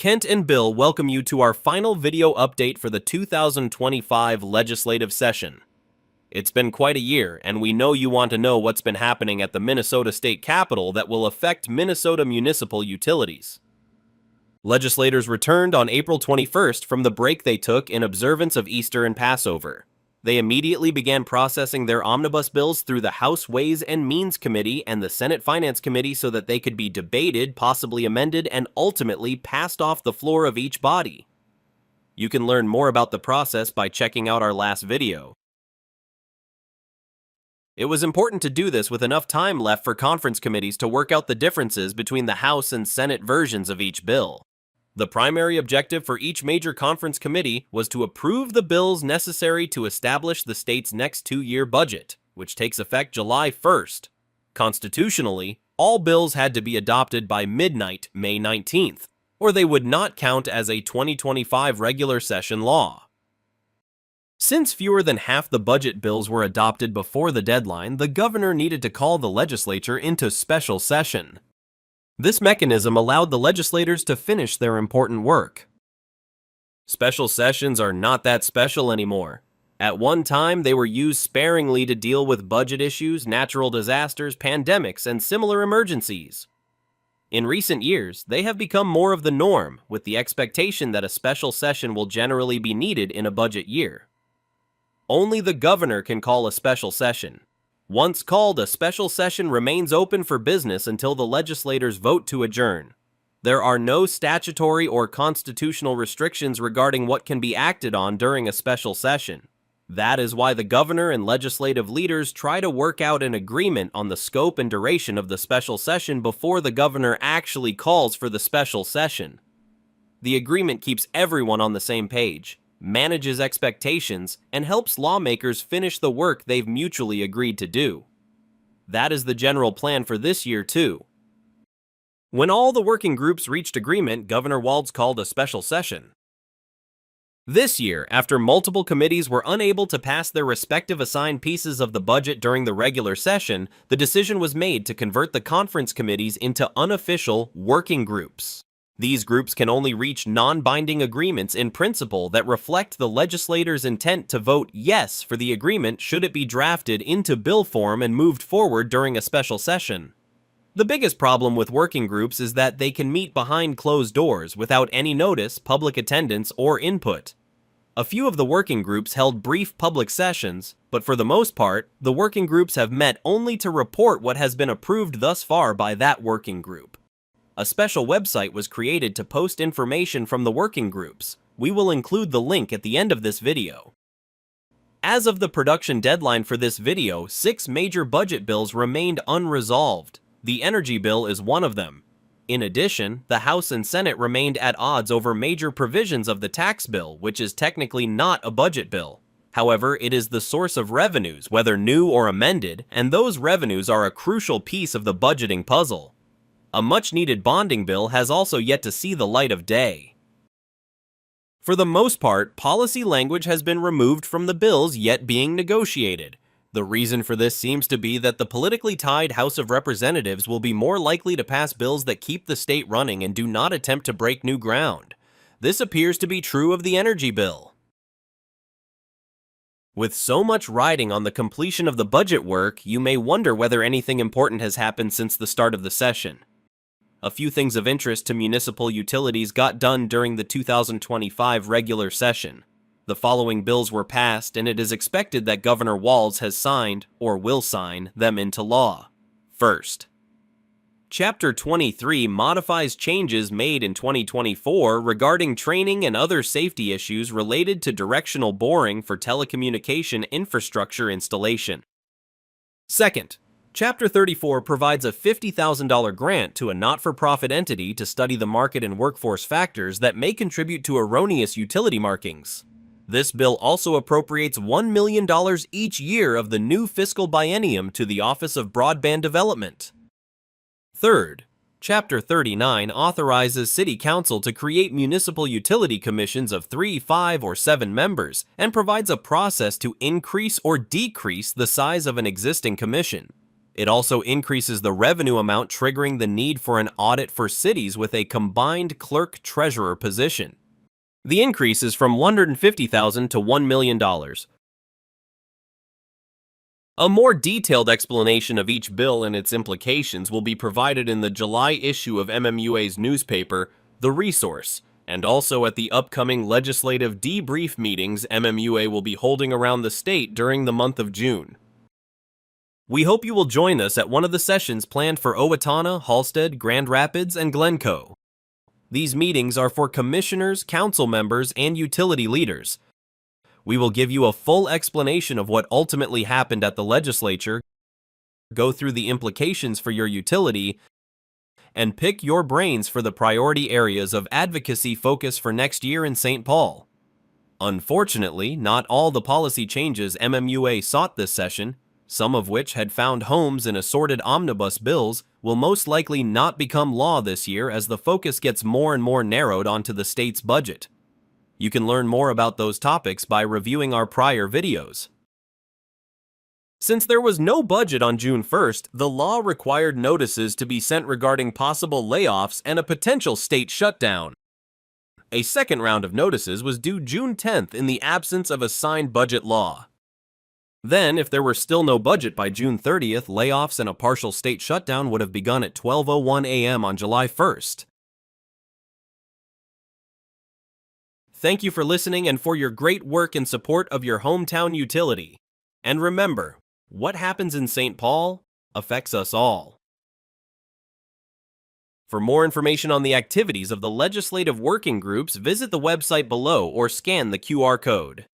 Kent and Bill welcome you to our final video update for the 2025 legislative session. It's been quite a year, and we know you want to know what's been happening at the Minnesota State Capitol that will affect Minnesota municipal utilities. Legislators returned on April 21st from the break they took in observance of Easter and Passover. They immediately began processing their omnibus bills through the House Ways and Means Committee and the Senate Finance Committee so that they could be debated, possibly amended, and ultimately passed off the floor of each body. You can learn more about the process by checking out our last video. It was important to do this with enough time left for conference committees to work out the differences between the House and Senate versions of each bill. The primary objective for each major conference committee was to approve the bills necessary to establish the state's next two-year budget, which takes effect July 1st. Constitutionally, all bills had to be adopted by midnight, May 19th, or they would not count as a 2025 regular session law. Since fewer than half the budget bills were adopted before the deadline, the governor needed to call the legislature into special session. This mechanism allowed the legislators to finish their important work. Special sessions are not that special anymore. At one time, they were used sparingly to deal with budget issues, natural disasters, pandemics, and similar emergencies. In recent years, they have become more of the norm, with the expectation that a special session will generally be needed in a budget year. Only the governor can call a special session. Once called, a special session remains open for business until the legislators vote to adjourn. There are no statutory or constitutional restrictions regarding what can be acted on during a special session. That is why the governor and legislative leaders try to work out an agreement on the scope and duration of the special session before the governor actually calls for the special session. The agreement keeps everyone on the same page, manages expectations, and helps lawmakers finish the work they've mutually agreed to do. That is the general plan for this year, too. When all the working groups reached agreement, Governor Walz called a special session. This year, after multiple committees were unable to pass their respective assigned pieces of the budget during the regular session, the decision was made to convert the conference committees into unofficial working groups. These groups can only reach non-binding agreements in principle that reflect the legislator's intent to vote yes for the agreement should it be drafted into bill form and moved forward during a special session. The biggest problem with working groups is that they can meet behind closed doors without any notice, public attendance, or input. A few of the working groups held brief public sessions, but for the most part, the working groups have met only to report what has been approved thus far by that working group. A special website was created to post information from the working groups. We will include the link at the end of this video. As of the production deadline for this video, 6 major budget bills remained unresolved. The energy bill is one of them. In addition, the House and Senate remained at odds over major provisions of the tax bill, which is technically not a budget bill. However, it is the source of revenues, whether new or amended, and those revenues are a crucial piece of the budgeting puzzle. A much-needed bonding bill has also yet to see the light of day. For the most part, policy language has been removed from the bills yet being negotiated. The reason for this seems to be that the politically tied House of Representatives will be more likely to pass bills that keep the state running and do not attempt to break new ground. This appears to be true of the energy bill. With so much riding on the completion of the budget work, you may wonder whether anything important has happened since the start of the session. A few things of interest to municipal utilities got done during the 2025 regular session. The following bills were passed, and it is expected that Governor Walz has signed, or will sign, them into law. First, Chapter 23 modifies changes made in 2024 regarding training and other safety issues related to directional boring for telecommunication infrastructure installation. Second, Chapter 34 provides a $50,000 grant to a not-for-profit entity to study the market and workforce factors that may contribute to erroneous utility markings. This bill also appropriates $1 million each year of the new fiscal biennium to the Office of Broadband Development. Third, Chapter 39 authorizes City Council to create municipal utility commissions of 3, 5, or 7 members and provides a process to increase or decrease the size of an existing commission. It also increases the revenue amount, triggering the need for an audit for cities with a combined clerk-treasurer position. The increase is from $150,000 to $1 million. A more detailed explanation of each bill and its implications will be provided in the July issue of MMUA's newspaper, The Resource, and also at the upcoming legislative debrief meetings MMUA will be holding around the state during the month of June. We hope you will join us at one of the sessions planned for Owatonna, Halstead, Grand Rapids, and Glencoe. These meetings are for commissioners, council members, and utility leaders. We will give you a full explanation of what ultimately happened at the legislature, go through the implications for your utility, and pick your brains for the priority areas of advocacy focus for next year in St. Paul. Unfortunately, not all the policy changes MMUA sought this session, some of which had found homes in assorted omnibus bills, will most likely not become law this year as the focus gets more and more narrowed onto the state's budget. You can learn more about those topics by reviewing our prior videos. Since there was no budget on June 1st, the law required notices to be sent regarding possible layoffs and a potential state shutdown. A second round of notices was due June 10th in the absence of a signed budget law. Then, if there were still no budget by June 30th, layoffs and a partial state shutdown would have begun at 12:01 a.m. on July 1st. Thank you for listening and for your great work in support of your hometown utility. And remember, what happens in St. Paul affects us all. For more information on the activities of the legislative working groups, visit the website below or scan the QR code.